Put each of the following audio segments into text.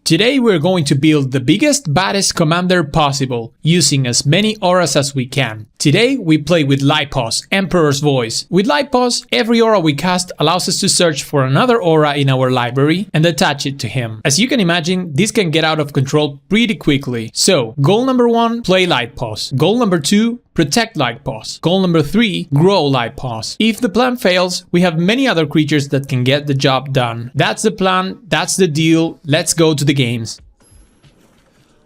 Today we're going to build the biggest, baddest commander possible, using as many auras as we can. Today we play with Lipos, Emperor's Voice. With Lipos, every aura we cast allows us to search for another aura in our library and attach it to him. As you can imagine, this can get out of control pretty quickly. So, goal number 1, play Lipos. Goal number 2, protect Lipos. Goal number 3, grow Lipos. If the plan fails, we have many other creatures that can get the job done. That's the plan, that's the deal, let's go to the games.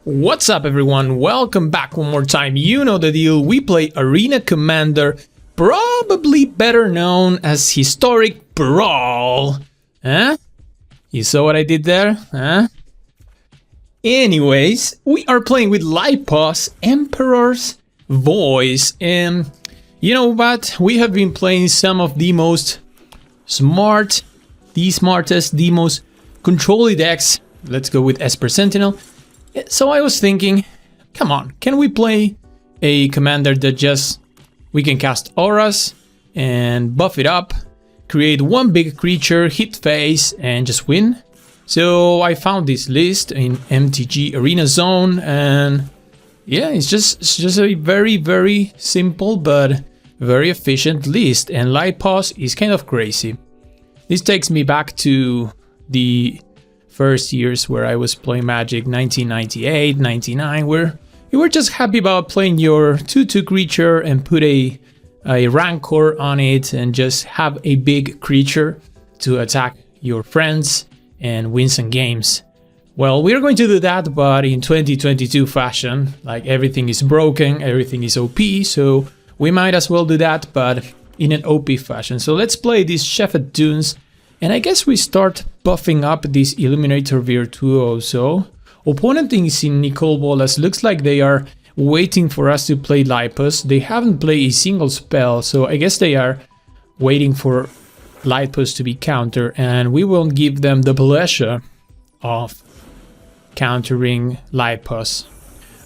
What's up everyone, welcome back one more time. You know the deal, we play Arena Commander, probably better known as Historic Brawl. Huh? You saw what I did there? Huh? Anyways, we are playing with Lipos, Emperor's Voice, and you know what? We have been playing some of the most smart, the smartest, the most controlly decks. Let's go with Esper Sentinel. So I was thinking, come on, can we play a commander that just we can cast auras and buff it up, create one big creature, hit face, and just win? So I found this list in MTG Arena Zone, and yeah, it's just a very simple but very efficient list, and Lipos is kind of crazy. This takes me back to the first years where I was playing Magic, 1998, 99, where you were just happy about playing your 2/2 creature and put a Rancor on it and just have a big creature to attack your friends and win some games. Well, we're going to do that, but in 2022 fashion. Like, everything is broken, everything is OP, so we might as well do that, but in an OP fashion. So let's play these Shepherd Dunes, and I guess we start buffing up this Illuminator Virtuoso. Opponent is in Nicol Bolas. Looks like they are waiting for us to play Lipos. They haven't played a single spell, so I guess they are waiting for Lipos to be countered, and we won't give them the pleasure of countering Lipos.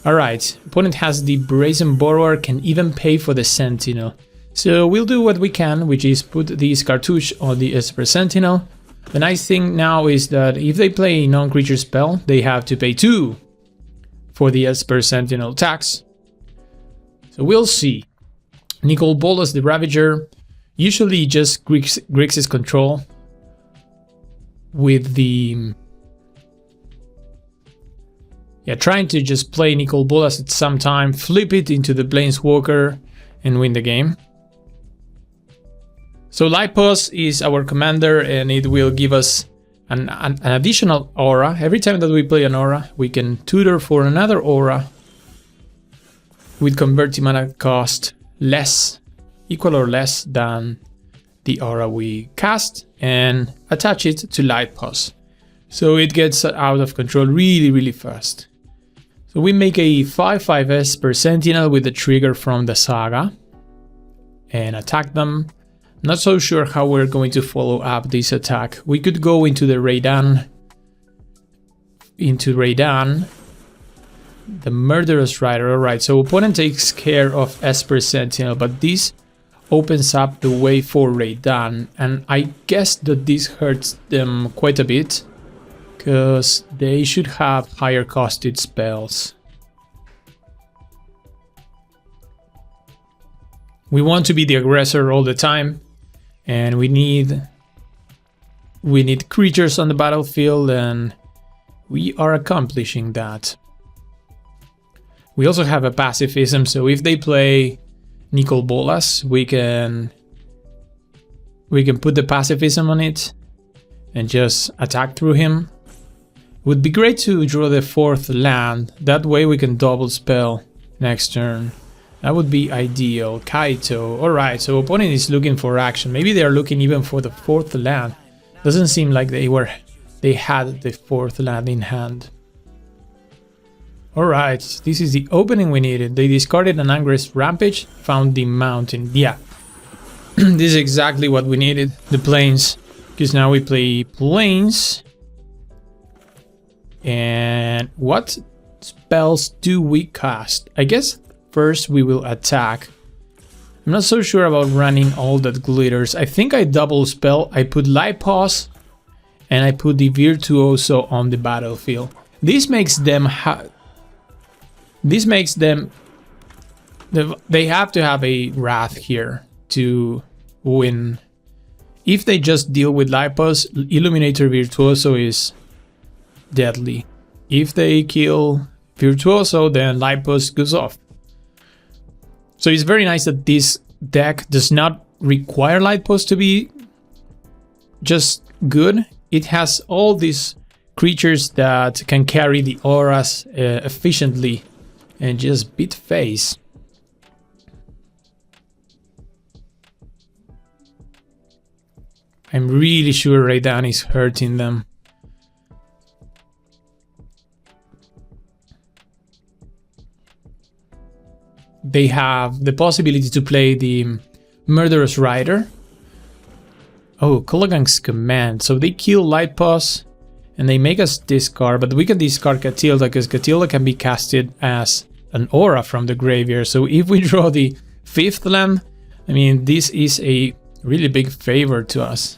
Alright, opponent has the Brazen Borrower, can even pay for the Sentinel. So we'll do what we can, which is put this cartouche on the Esper Sentinel. The nice thing now is that if they play a non-creature spell, they have to pay 2 for the Esper Sentinel tax. So we'll see. Nicol Bolas, the Ravager, usually just Grixis control with the... yeah, trying to just play Nicol Bolas at some time, flip it into the Planeswalker and win the game. So Lipos is our commander, and it will give us an additional aura. Every time that we play an aura, we can tutor for another aura with converting mana cost less, equal or less than the aura we cast, and attach it to Lipos. So it gets out of control really fast. So we make a 5/5 Esper Sentinel with the trigger from the Saga and attack them. Not so sure how we're going to follow up this attack. We could go into the Raidan, the Murderous Rider. Alright, so opponent takes care of Esper Sentinel, but this opens up the way for Raidan, and I guess that this hurts them quite a bit, because they should have higher costed spells. We want to be the aggressor all the time, and we need creatures on the battlefield, and we are accomplishing that. We also have a pacifism, so if they play Nicol Bolas, we can put the pacifism on it and just attack through him. Would be great to draw the 4th land, that way we can double spell next turn. That would be ideal. Kaito. Alright, so opponent is looking for action. Maybe they are looking even for the 4th land. Doesn't seem like they had the 4th land in hand. Alright, this is the opening we needed. They discarded an Angress Rampage, found the mountain. Yeah, this is exactly what we needed. The plains, because now we play plains. And what spells do we cast? I guess first we will attack. I'm not so sure about running all that glitters. I think I double spell. I put Lipos and I put the Virtuoso on the battlefield. This makes them they have to have a Wrath here to win. If they just deal with Lipos, Illuminator Virtuoso is deadly. If they kill Virtuoso, then Lipos goes off. So it's very nice that this deck does not require Lipos to be just good. It has all these creatures that can carry the auras efficiently and just beat face. I'm really sure Raidan is hurting them. They have the possibility to play the Murderous Rider. Oh, Kolaghan's Command. So they kill Lipos and they make us discard, but we can discard Catilda because Catilda can be casted as an aura from the graveyard. So if we draw the 5th land, I mean, this is a really big favor to us.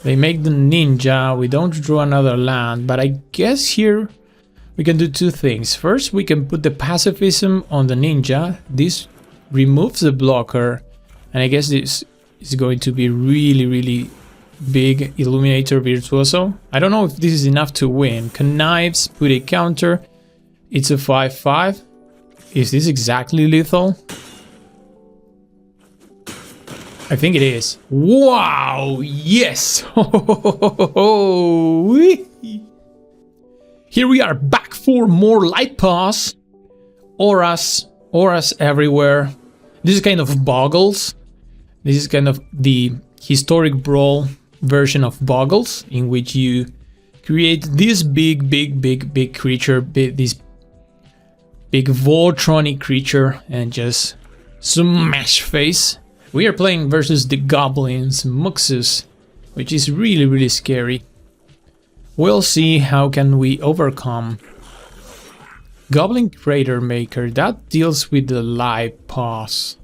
They make the Ninja, we don't draw another land, but I guess here we can do two things. First, we can put the Pacifism on the Ninja. This removes the blocker, and I guess this is going to be really big Illuminator Virtuoso. I don't know if this is enough to win. Knives, put a counter. It's a 5/5. Is this exactly lethal? I think it is. Wow! Yes! Here we are back for more Lipos. Auras everywhere. This is kind of Boggles. This is kind of the historic Brawl version of Boggles, in which you create this big creature, this big Voltronic creature, and just smash face. We are playing versus the Goblins, Muxus, which is really scary. We'll see how can we overcome. Goblin Crater Maker, that deals with the Lipos.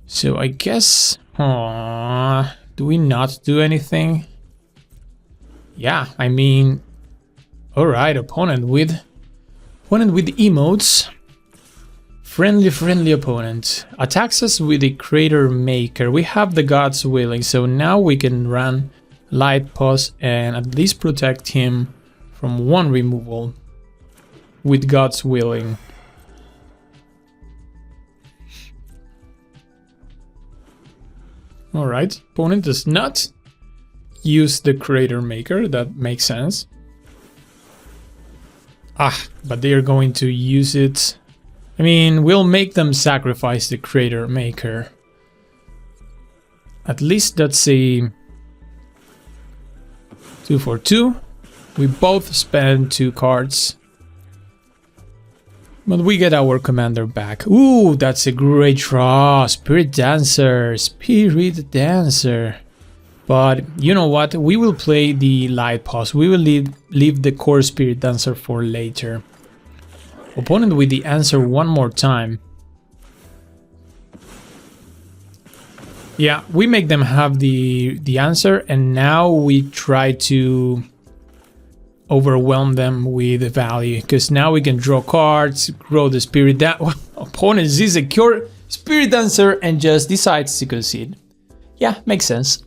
So I guess, do we not do anything? Yeah, I mean, alright, opponent with emotes. Friendly opponent. Attacks us with the Crater Maker. We have the God's Willing, so now we can run Lipos and at least protect him from one removal with God's Willing. Alright, opponent does not use the Crater Maker, that makes sense. But they are going to use it. I mean, we'll make them sacrifice the Crater Maker. At least that's a 2 for 2. We both spend 2 cards. But we get our commander back. Ooh, that's a great draw. Spirit Dancer. Spirit Dancer. But you know what? We will play the Lipos. We will leave the core Spirit Dancer for later. Opponent with the answer one more time. Yeah, we make them have the answer, and now we try to overwhelm them with value, because now we can draw cards, grow the Spirit opponent sees a cure Spirit Dancer and just decides to concede. Yeah, makes sense.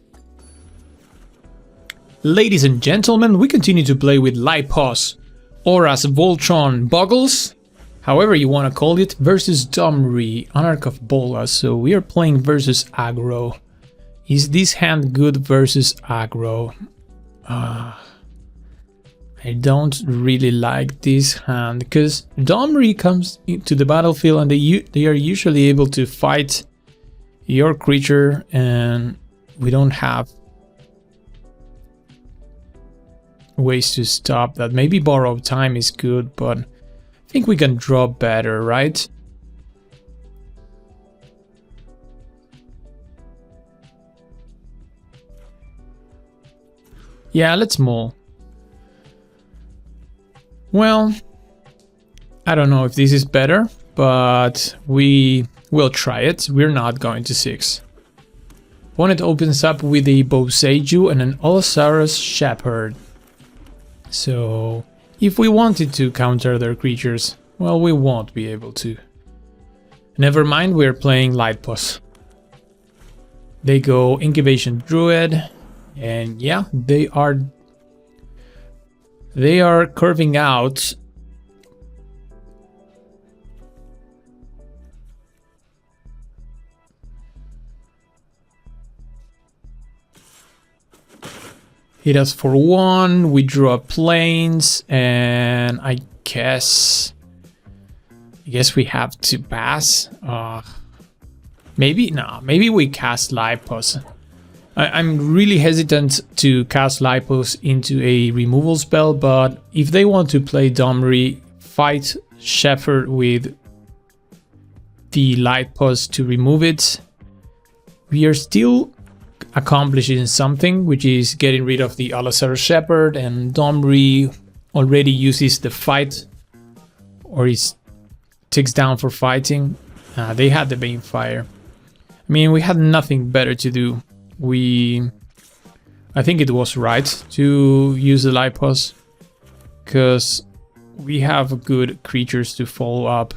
Ladies and gentlemen, we continue to play with Lipos, Auras, Voltron, Boggles, however you want to call it, versus Domri, Anarch of Bolas. So we are playing versus aggro. Is this hand good versus aggro? I don't really like this hand, because Domri comes into the battlefield and they are usually able to fight your creature, and we don't have ways to stop that. Maybe Borrowed Time is good, but I think we can draw better, right? Yeah, let's mull. Well, I don't know if this is better, but we will try it. We're not going to 6. Opponent opens up with a Boseiju and an Allosaurus Shepherd. So if we wanted to counter their creatures, well, we won't be able to. Never mind, we're playing Lightpulse. They go Incubation Druid, and yeah, they are curving out. Hit us for 1, we draw planes, and I guess we have to pass. Maybe we cast Lightpulse. I'm really hesitant to cast Lightpulse into a removal spell, but if they want to play Domri, fight Shepherd with the Lightpulse to remove it, we are still accomplishing something, which is getting rid of the Olisar Shepherd, and Domri already uses the fight, or is ticks down for fighting. They had the Banefire. I mean, we had nothing better to do. I think it was right to use the Lightpulse, because we have good creatures to follow up.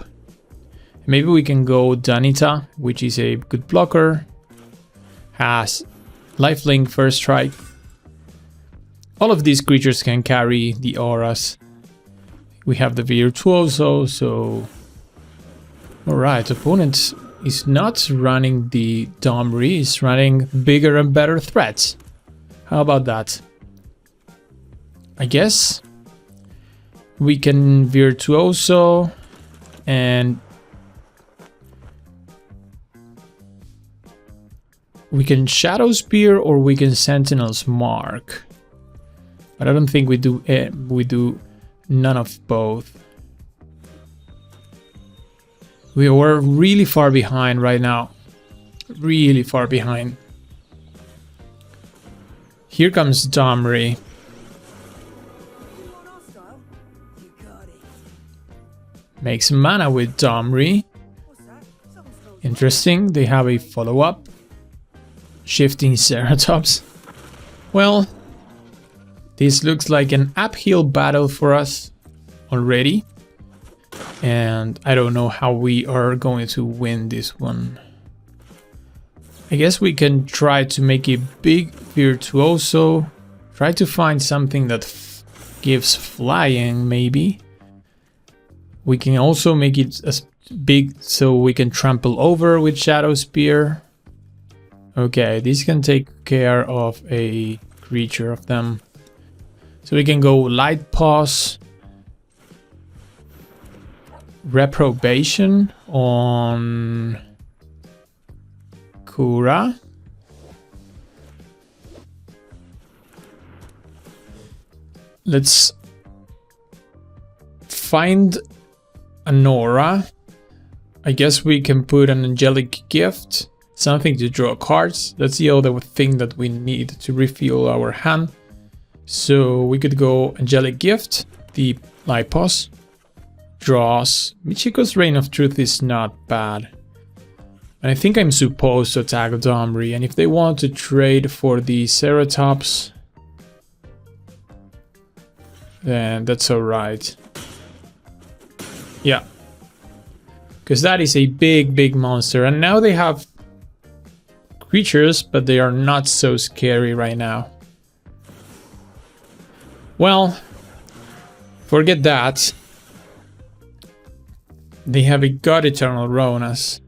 Maybe we can go Danita, which is a good blocker, has Lifelink, First Strike. All of these creatures can carry the auras. We have the Virtuoso, so... Alright, opponent is not running the Domri, is running bigger and better threats. How about that? I guess we can Virtuoso and we can Shadow Spear, or we can Sentinel's Mark. But I don't think we do none of both. We were really far behind right now. Really far behind. Here comes Domri. Makes mana with Domri. Interesting, they have a follow-up. Shifting Ceratops. Well, this looks like an uphill battle for us already. And I don't know how we are going to win this one. I guess we can try to make a big Virtuoso. Try to find something that gives flying, maybe. We can also make it as big so we can trample over with Shadow Spear. Okay, this can take care of a creature of them. So we can go Lightpulse. Reprobation on Kura. Let's find an aura. I guess we can put an Angelic Gift, something to draw cards. That's the other thing that we need to refuel our hand. So we could go Angelic Gift, the Lightpulse. Draws. Michiko's Reign of Truth is not bad. And I think I'm supposed to attack Domri, and if they want to trade for the Ceratops, then that's alright. Yeah. Because that is a big monster, and now they have creatures, but they are not so scary right now. Well, forget that. They have a God Eternal Ronas.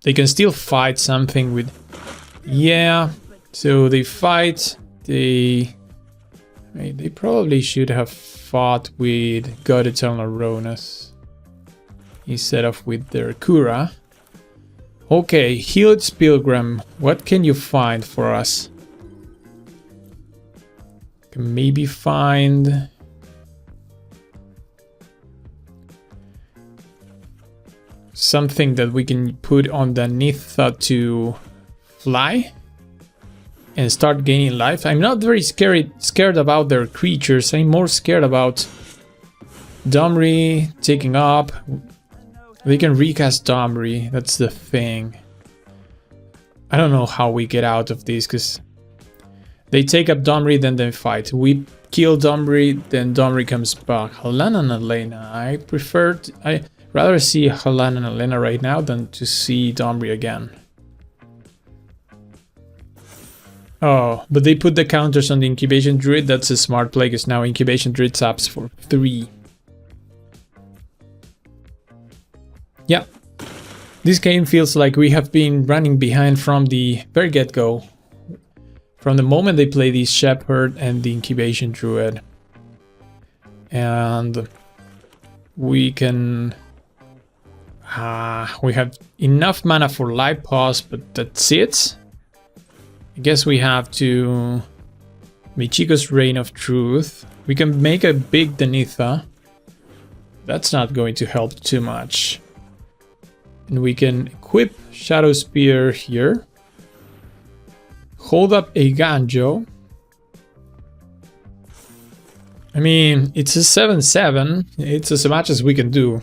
They can still fight something with... Yeah, so they fight. They probably should have fought with God Eternal Ronas instead of with their Kura. Okay, Heald's Pilgrim. What can you find for us? Can maybe find... something that we can put on the Nitha to fly and start gaining life. I'm not very scared about their creatures. I'm more scared about Domri taking up. They can recast Domri. That's the thing. I don't know how we get out of this, because they take up Domri, then they fight. We kill Domri, then Domri comes back. Halana and Elena. I rather see Halana and Elena right now than to see Domri again. Oh, but they put the counters on the Incubation Druid. That's a smart play, because now Incubation Druid taps for 3. Yeah. This game feels like we have been running behind from the very get-go. From the moment they play the Shepherd and the Incubation Druid. And we can... we have enough mana for Life Pause, but that's it. I guess we have to... Michiko's Reign of Truth. We can make a big Danitha. That's not going to help too much. And we can equip Shadow Spear here. Hold up a Ganjo. I mean, it's a 7/7. It's as much as we can do.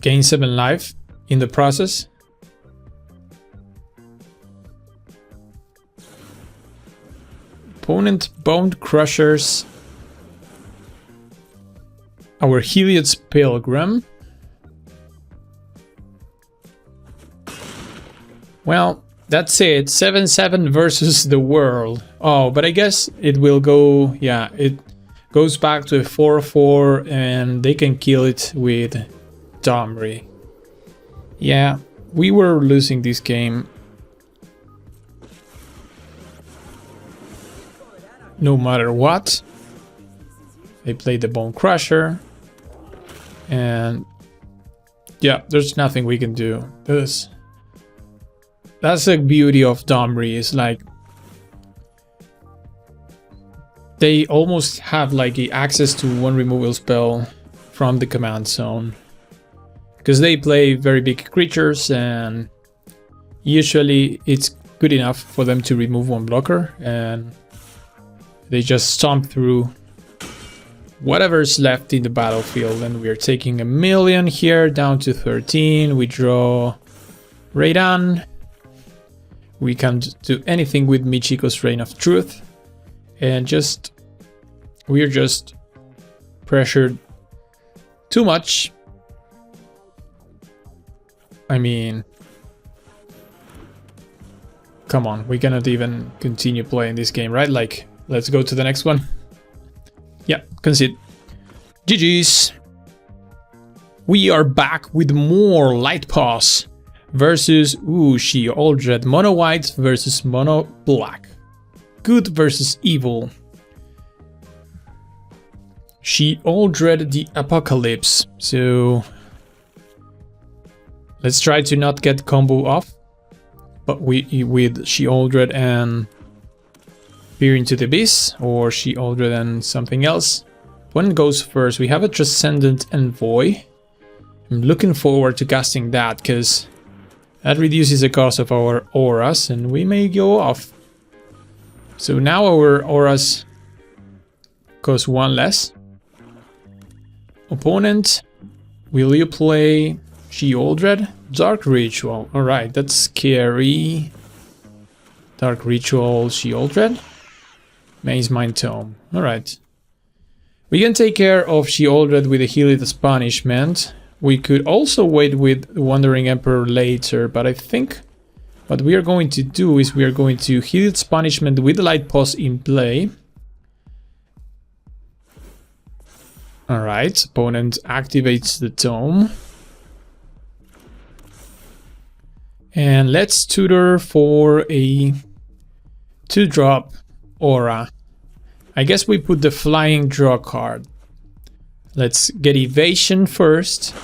Gain 7 life in the process. Opponent Bone Crushers. Our Heliod's Pilgrim. Well, that's it. 7/7 versus the world. Oh, but I guess it will go... Yeah, it goes back to a 4/4 and they can kill it with Domri. Yeah, we were losing this game. No matter what. They played the Bone Crusher. And... yeah, there's nothing we can do. That's the beauty of Domri, is like... they almost have like access to one removal spell from the command zone. Because they play very big creatures and usually it's good enough for them to remove one blocker and they just stomp through whatever's left in the battlefield. And we're taking 1,000,000 here down to 13. We draw Raidan. We can't do anything with Michiko's Reign of Truth. And we're just pressured too much. I mean, come on, we cannot even continue playing this game, right? Like, let's go to the next one. Yeah, concede. GG's. We are back with more Light Pause versus Sheoldred. Mono white versus mono black. Good versus evil. Sheoldred the Apocalypse. So let's try to not get combo off. But with Sheoldred and Peer into the Abyss, or Sheoldred and something else. One goes first. We have a Transcendent Envoy. I'm looking forward to casting that, because that reduces the cost of our auras and we may go off. So now our auras cost 1 less. Opponent, will you play Sheoldred? Dark Ritual. Alright, that's scary. Dark Ritual, Sheoldred. Maze Mind Tome. Alright. We can take care of Sheoldred with a Heliod's Punishment. We could also wait with Wandering Emperor later, but I think what we are going to do is we are going to Heliod's Punishment with the Light Pause in play. Alright, opponent activates the Tome. And let's tutor for a 2-drop aura. I guess we put the Flying Draw card. Let's get Evasion first,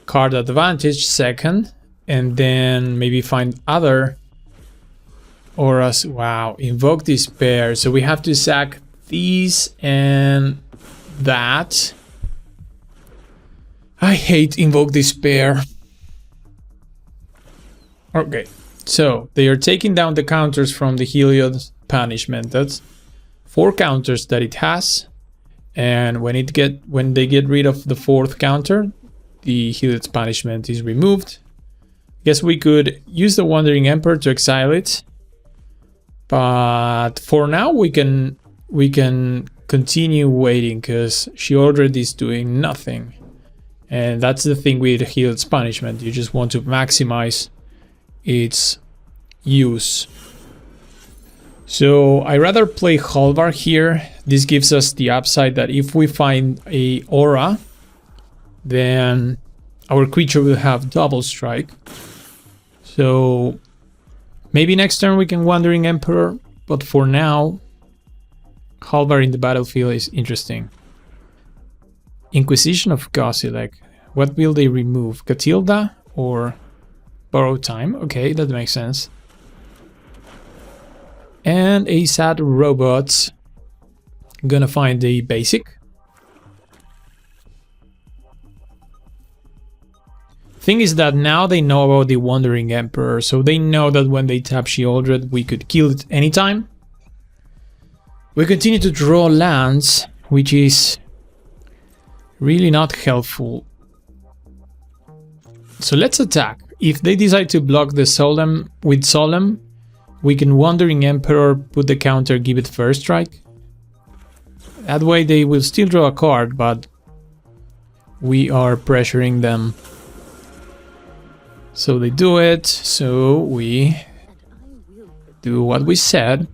Card Advantage second, and then maybe find other auras. Wow, Invoke Despair. So we have to sack these and that. I hate Invoke Despair. Okay, so they are taking down the counters from the Heliod's Punishment. That's 4 counters that it has. And when they get rid of the 4th counter, the Heliod's Punishment is removed. Guess we could use the Wandering Emperor to exile it. But for now we can continue waiting because she already is doing nothing. And that's the thing with Heald's Punishment. You just want to maximize its use. So I rather play Halvar here. This gives us the upside that if we find a aura, then our creature will have double strike. So maybe next turn we can Wandering Emperor, but for now, Halvar in the battlefield is interesting. Inquisition of Kozilek. What will they remove? Catilda or Borrow Time? Okay, that makes sense. And a sad robot. Gonna find the basic. Thing is that now they know about the Wandering Emperor, so they know that when they tap Sheoldred, we could kill it anytime. We continue to draw lands, which is really not helpful. So let's attack. If they decide to block the Solemn with Solemn, we can Wandering Emperor, put the counter, give it first strike. That way they will still draw a card, but we are pressuring them. So they do it, so we do what we said.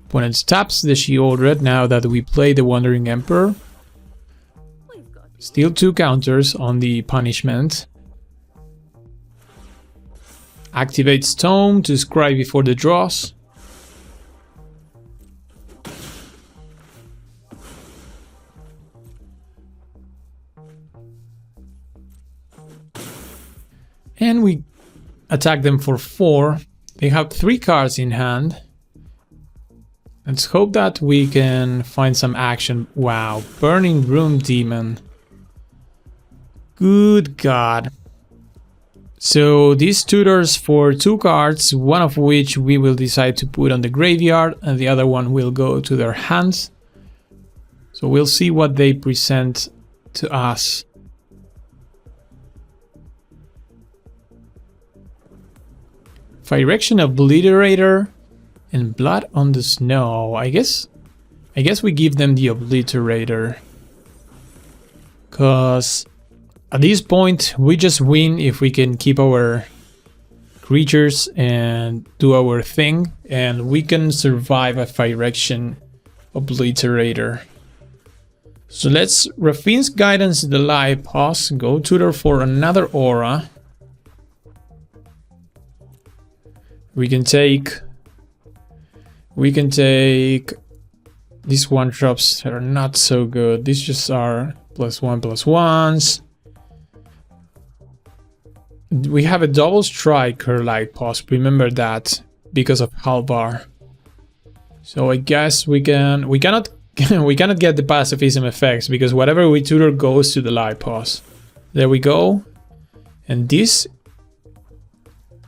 Opponent taps the Sheoldred now that we play the Wandering Emperor. Still 2 counters on the punishment. Activates Tome to scry before the draws. And we attack them for 4. They have 3 cards in hand. Let's hope that we can find some action. Wow, Burning Room Demon. Good God. So these tutors for 2 cards, one of which we will decide to put on the graveyard and the other one will go to their hands. So we'll see what they present to us. Phyrexian Obliterator and Blood on the Snow. I guess we give them the Obliterator. Cause at this point we just win if we can keep our creatures and do our thing, and we can survive a Phyrexian Obliterator. So let's Rafin's Guidance the live pause, go tutor for another aura. We can take these 1-drops that are not so good. These just are +1/+1s. We have a double striker light pause, remember that, because of Halvar. So I guess we cannot get the pacifism effects because whatever we tutor goes to the light pause. There we go. And this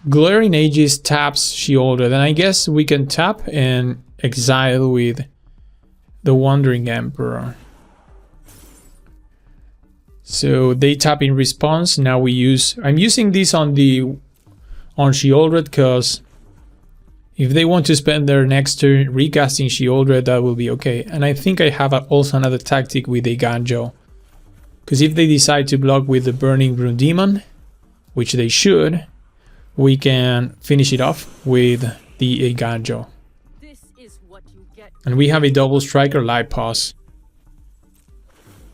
Glaring Aegis taps Sheoldred, and I guess we can tap and exile with the Wandering Emperor. So they tap in response. Now I'm using this on Sheoldred because if they want to spend their next turn recasting Sheoldred, that will be okay. And I think I have also another tactic with a Ganjo, because if they decide to block with the Burning Room Demon, which they should, we can finish it off with the Ganjo. And we have a double striker light pause,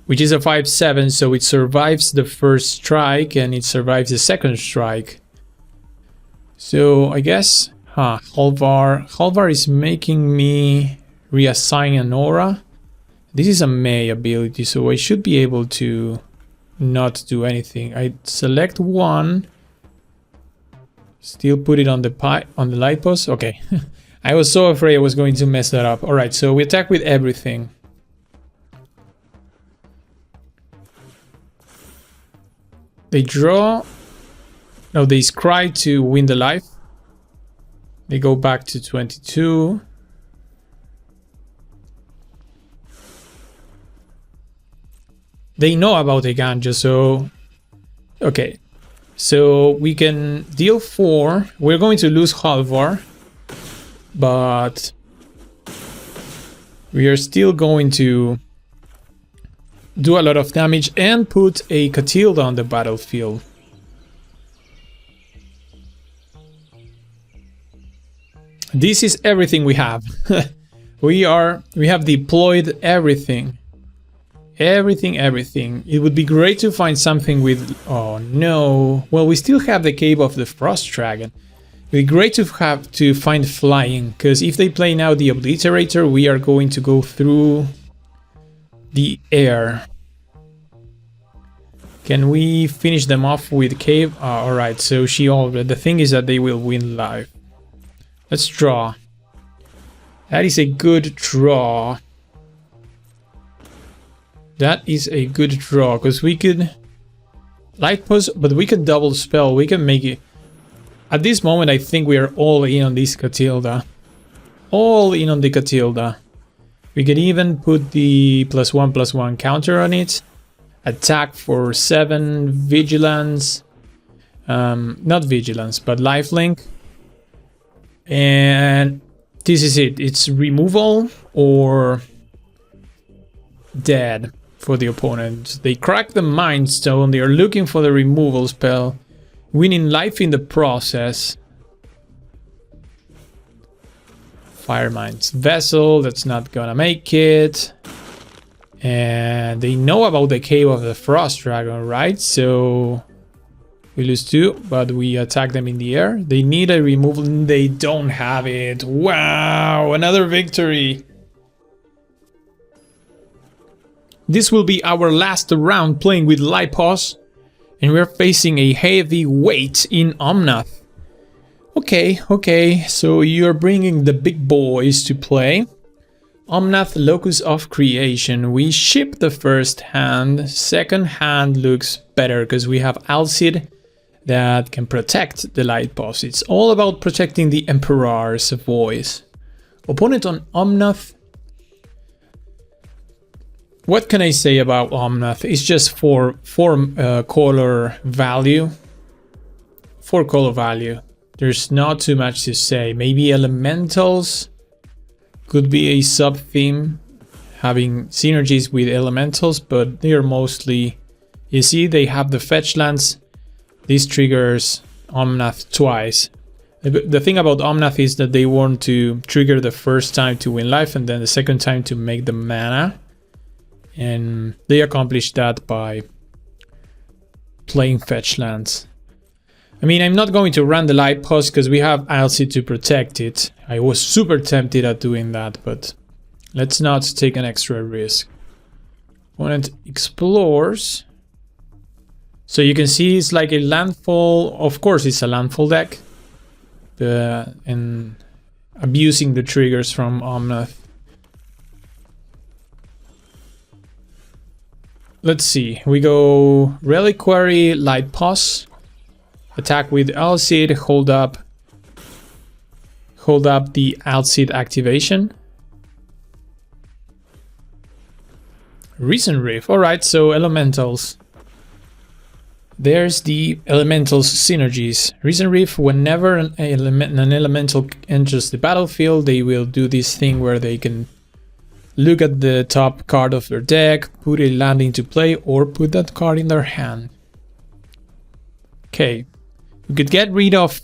which is a 5/7, so it survives the first strike and it survives the second strike. So I guess, Halvar is making me reassign an aura. This is a May ability, so I should be able to not do anything. I select one. Still put it on the light post. Okay. I was so afraid I was going to mess that up. Alright, so we attack with everything. They draw. No, they scry to win the life. They go back to 22. They know about a Ganjo, so okay. So we can deal 4. We're going to lose Halvar, but we are still going to do a lot of damage and put a Catilda on the battlefield. This is everything we have. we have deployed everything. Everything. It would be great to find something with... Oh no. Well, we still have the Cave of the Frost Dragon. It would be great to have to find flying, because if they play now the Obliterator, we are going to go through the air. Can we finish them off with Cave? Alright, so she already... The thing is that they will win live. Let's draw. That is a good draw. That is a good draw, because we could light post, but we can double spell. We can make it. At this moment, I think we are all in on this Catilda. All in on the Catilda. We could even put the +1/+1 counter on it. Attack for 7, vigilance. Not vigilance, but lifelink. And this is it. It's removal or dead for the opponent. They crack the Mind Stone. They are looking for the removal spell, winning life in the process. Firemind's Vessel, that's not gonna make it. And they know about the Cave of the Frost Dragon, right? So we lose 2, but we attack them in the air. They need a removal. They don't have it. Wow, another victory. This will be our last round playing with Lipos, and we're facing a heavy weight in Omnath. Okay, so you're bringing the big boys to play. Omnath, Locus of Creation. We ship the first hand. Second hand looks better because we have Alcid that can protect the Lipos. It's all about protecting the Emperor's voice. Opponent on Omnath. What can I say about Omnath? It's just four color value. 4 color value. There's not too much to say. Maybe elementals could be a sub-theme, having synergies with elementals, but they are mostly... You see, they have the fetch lands. This triggers Omnath twice. The thing about Omnath is that they want to trigger the first time to win life and then the second time to make the mana. And they accomplish that by playing fetch lands. I mean, I'm not going to run the Lipos because we have Alcid to protect it. I was super tempted at doing that, but let's not take an extra risk. Opponent explores. So you can see it's like a landfall. Of course, it's a landfall deck. And abusing the triggers from Omnath. Let's see. We go Reliquary, Lipos. Attack with Alcid, hold up the Alcid activation. Risen Reef, alright, so elementals. There's the elementals synergies. Risen Reef, whenever an elemental enters the battlefield, they will do this thing where they can look at the top card of their deck, put a land into play, or put that card in their hand. Okay. We could get rid of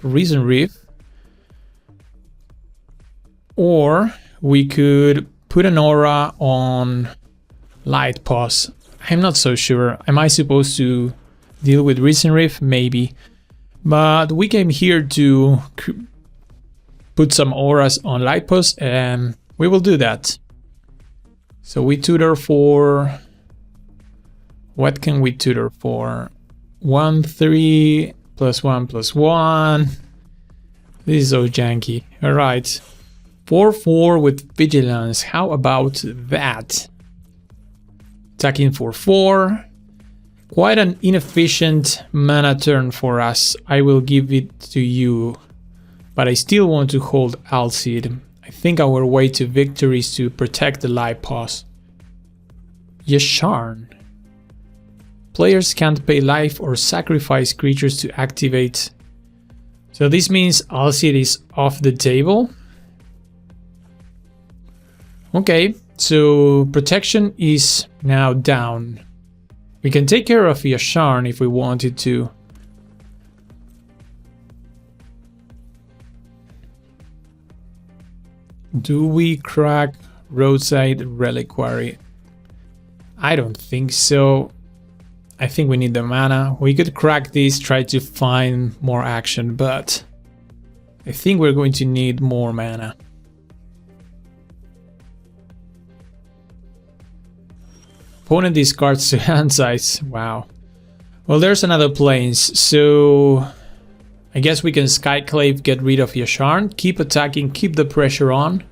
Risen Reef, or we could put an aura on Lipos. I'm not so sure. Am I supposed to deal with Risen Reef? Maybe. But we came here to put some auras on Lipos, and we will do that. So we tutor for... What can we tutor for? 1/3 +1/1. This is so janky. Alright. 4/4 with vigilance. How about that? Attacking for 4. Quite an inefficient mana turn for us. I will give it to you. But I still want to hold Alcid. I think our way to victory is to protect the Lipos. Yasharn. Players can't pay life or sacrifice creatures to activate. So this means Alseid is off the table. Okay, so protection is now down. We can take care of Yasharn if we wanted to. Do we crack Roadside Reliquary? I don't think so. I think we need the mana. We could crack this, try to find more action, but I think we're going to need more mana. Opponent discards to hand size. Wow. Well, there's another plains, so I guess we can Skyclave, get rid of Yasharn, keep attacking, keep the pressure on.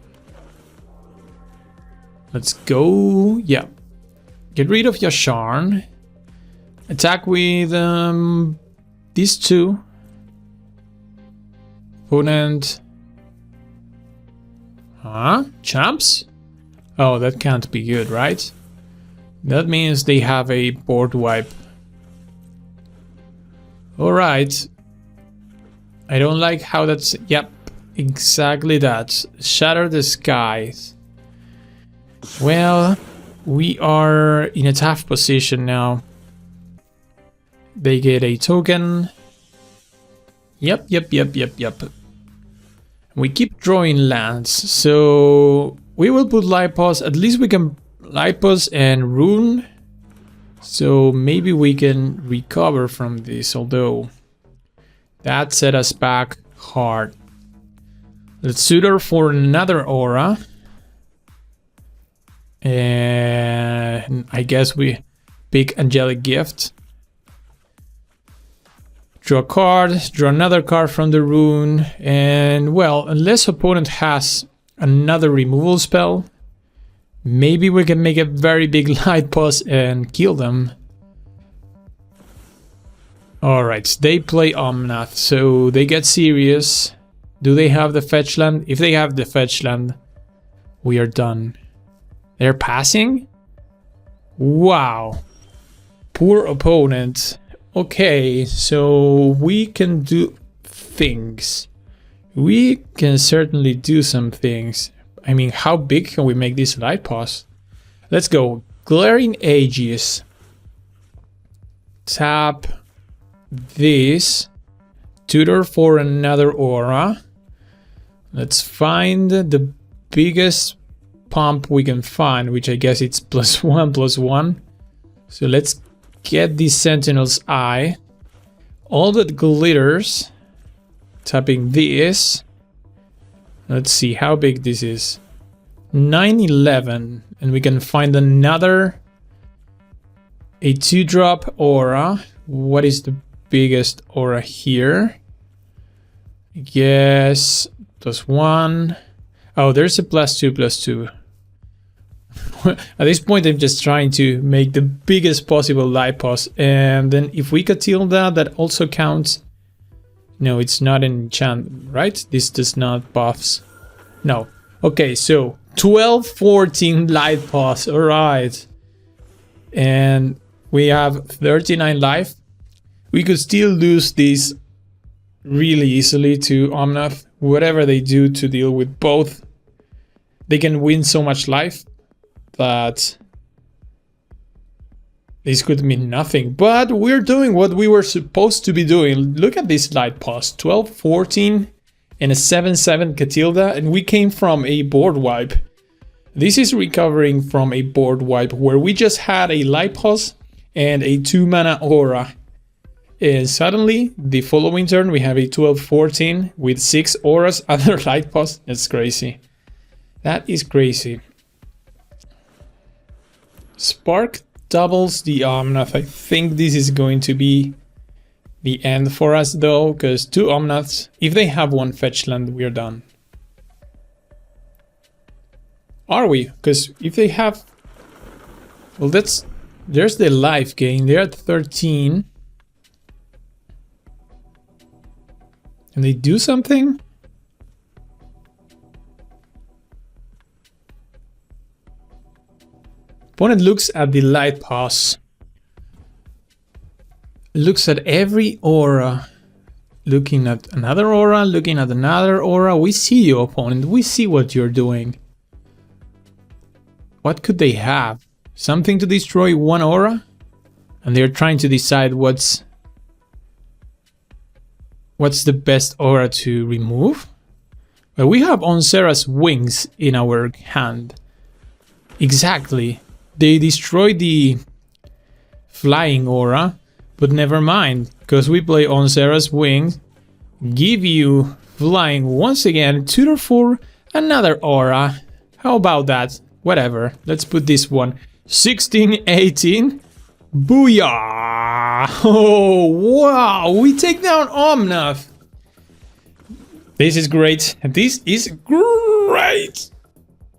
Let's go. Yeah. Get rid of Yasharn. Attack with these two. Opponent. Huh? Champs? Oh, that can't be good, right? That means they have a board wipe. Alright. I don't like how that's... Yep, exactly that. Shatter the skies. Well, we are in a tough position now. They get a token. Yep. We keep drawing lands, so we will put Lipos. At least we can Lipos and Rune. So maybe we can recover from this, although that set us back hard. Let's suitor for another aura. And I guess we pick Angelic Gift. Draw a card, draw another card from the rune, and well, unless opponent has another removal spell, maybe we can make a very big light pause and kill them. Alright, they play Omnath, so they get serious. Do they have the fetch land? If they have the fetch land, we are done. They're passing? Wow. Poor opponent. Okay, so we can do things. We can certainly do some things. I mean, how big can we make this light pause? Let's go. Glaring Aegis. Tap this. Tutor for another aura. Let's find the biggest pump we can find, which I guess it's +1/+1. So let's get the Sentinel's Eye. All that glitters. Tapping this. Let's see how big this is. 911. And we can find another. A 2-drop aura. What is the biggest aura here? I guess +1. Oh, there's a +2/+2. At this point, I'm just trying to make the biggest possible light pause. And then if we Catilda, that also counts. No, it's not an enchant, right? This does not buffs. No. Okay, so 12-14 light pause. All right. And we have 39 life. We could still lose this really easily to Omnath. Whatever they do to deal with both, they can win so much life that this could mean nothing. But we're doing what we were supposed to be doing. Look at this light pause. 12-14 and a 7/7 Catilda, and we came from a board wipe. This is recovering from a board wipe where we just had a light pause and a 2-mana aura. And suddenly, the following turn, we have a 12-14 with 6 auras, other light pause. That's crazy. That is crazy. Spark doubles the Omnath. I think this is going to be the end for us though, because 2 Omnaths, if they have 1 fetch land, we're done. Are we? Because if they have... Well, there's the life gain. They're at 13. Can they do something? Opponent looks at the light pause. looks at every aura. Looking at another aura, looking at another aura. We see you, opponent. We see what you're doing. What could they have? Something to destroy one aura? And they're trying to decide what's the best aura to remove? Well, we have Onsera's wings in our hand. Exactly. They destroyed the flying aura, but never mind, because we play Onsera's wings, give you flying once again, tutor for another aura. How about that? Whatever. Let's put this one. 16, 18. Booyah! Oh, wow! We take down Omnath! This is great. This is great!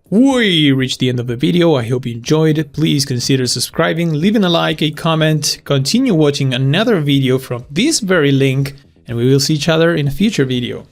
We reached the end of the video. I hope you enjoyed it. Please consider subscribing, leaving a like, a comment, continue watching another video from this very link, and we will see each other in a future video.